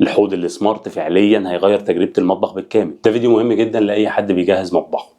الحوض السمارت فعليا هيغير تجربة المطبخ بالكامل. ده فيديو مهم جدا لأي حد بيجهز مطبخه.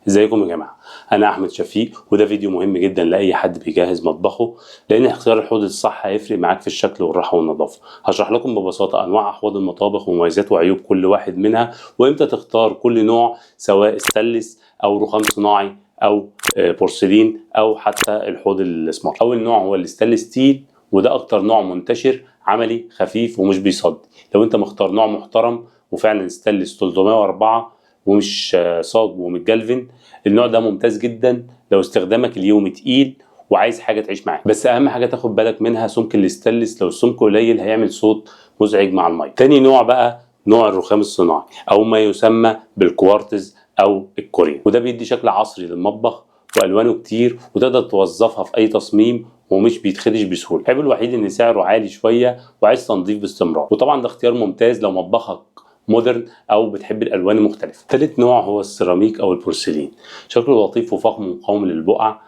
ازيكم يا جماعة، أنا أحمد شفيق، وده فيديو مهم جدا لأي حد بيجهز مطبخه، لأن اختيار الحوض الصح هيفرق معاك في الشكل والراحة والنظافة. هشرح لكم ببساطة أنواع أحواض المطابخ ومميزات وعيوب كل واحد منها، وإمتى تختار كل نوع، سواء ستانلس أو رخام صناعي أو بورسلين أو حتى الحوض السمارت. أول نوع هو الستانلس ستيل، وده أكتر نوع منتشر، عملي خفيف ومش بيصدي. لو انت مختار نوع محترم وفعلا ستانلس 304 ومش صاج ومتجلفن، النوع ده ممتاز جدا لو استخدامك اليومي تقيل وعايز حاجه تعيش معاك. بس اهم حاجه تاخد بالك منها سمك الستانلس، لو السمك قليل هيعمل صوت مزعج مع الميه. تاني نوع بقى نوع الرخام الصناعي او ما يسمى بالكوارتز او الكوريا، وده بيدي شكل عصري للمطبخ والوانه كتير وتقدر توظفها في اي تصميم ومش بيتخدش بسهوله. العيب الوحيد ان سعره عالي شويه وعايز تنظيف باستمرار، وطبعا ده اختيار ممتاز لو مطبخك مودرن او بتحب الالوان المختلفه. ثالث نوع هو السيراميك او البورسلين، شكله لطيف وفخم ومقاوم للبقع،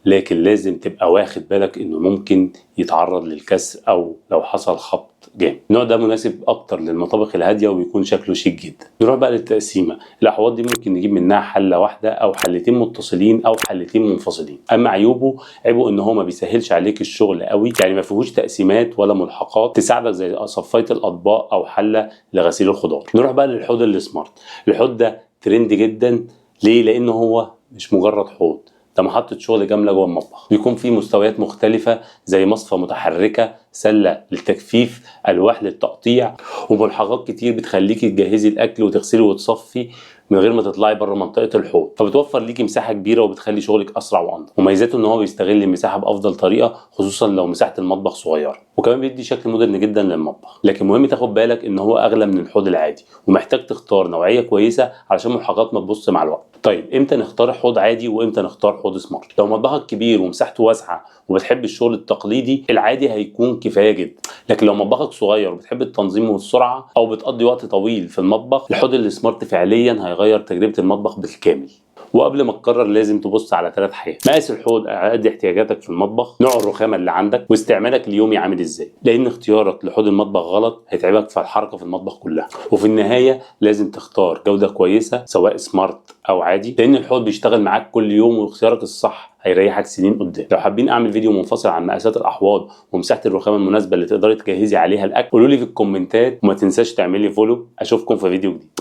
لكن لازم تبقى واخد بالك انه ممكن يتعرض للكسر او لو حصل خبط جامد. النوع ده مناسب اكتر للمطابخ الهاديه وبيكون شكله شيك جدا. نروح بقى للتقسيمه. الاحواض دي ممكن نجيب منها حله واحده او حلتين متصلين او حلتين منفصلين. اما عيبه ان هو ما بيسهلش عليك الشغل قوي، يعني ما فيهوش تقسيمات ولا ملحقات تساعدك زي صفايه الاطباق او حله لغسيل الخضار. نروح بقى للحوض السمارت. الحوض ده ترند جدا. ليه؟ لانه هو مش مجرد حوض، ده محطة شغل كاملة جوه المطبخ. بيكون فيه مستويات مختلفة زي مصفى متحركة، سلة للتجفيف، ألواح للتقطيع، وملحقات كتير بتخليكي تجهزي الأكل وتغسلي وتصفي من غير ما تطلعي بره منطقة الحوض، فبتوفر ليكي مساحة كبيرة وبتخلي شغلك أسرع وأنظف. وميزاته إن هو بيستغل المساحة بأفضل طريقة، خصوصا لو مساحة المطبخ صغيرة، وكمان بيدي شكل مودرن جدا للمطبخ. لكن مهم تاخد بالك إن هو أغلى من الحوض العادي، ومحتاج تختار نوعية كويسة علشان ملحقات ما تبص مع الوقت. طيب امتى نختار حوض عادي وامتى نختار حوض سمارت؟ لو مطبخك كبير ومساحته واسعه وبتحب الشغل التقليدي، العادي هيكون كفايه جدا. لكن لو مطبخك صغير وبتحب التنظيم والسرعه او بتقضي وقت طويل في المطبخ، الحوض السمارت فعليا هيغير تجربه المطبخ بالكامل. وقبل ما تقرر لازم تبص على 3 حاجات: مقاس الحوض على قد احتياجاتك في المطبخ، نوع الرخامه اللي عندك، واستعمالك اليومي عامل ازاي. لان اختيارك لحوض المطبخ غلط هيتعبك في الحركه في المطبخ كلها. وفي النهايه لازم تختار جوده كويسه سواء سمارت او عادي، لان الحوض بيشتغل معاك كل يوم، واختيارك الصح هيريحك سنين قدام. لو حابين اعمل فيديو منفصل عن مقاسات الاحواض ومساحه الرخامه المناسبه اللي تقدري تجهزي عليها الاكل، قولوا لي في الكومنتات، وما تنساش تعملي فولو. اشوفكم في فيديو جديد.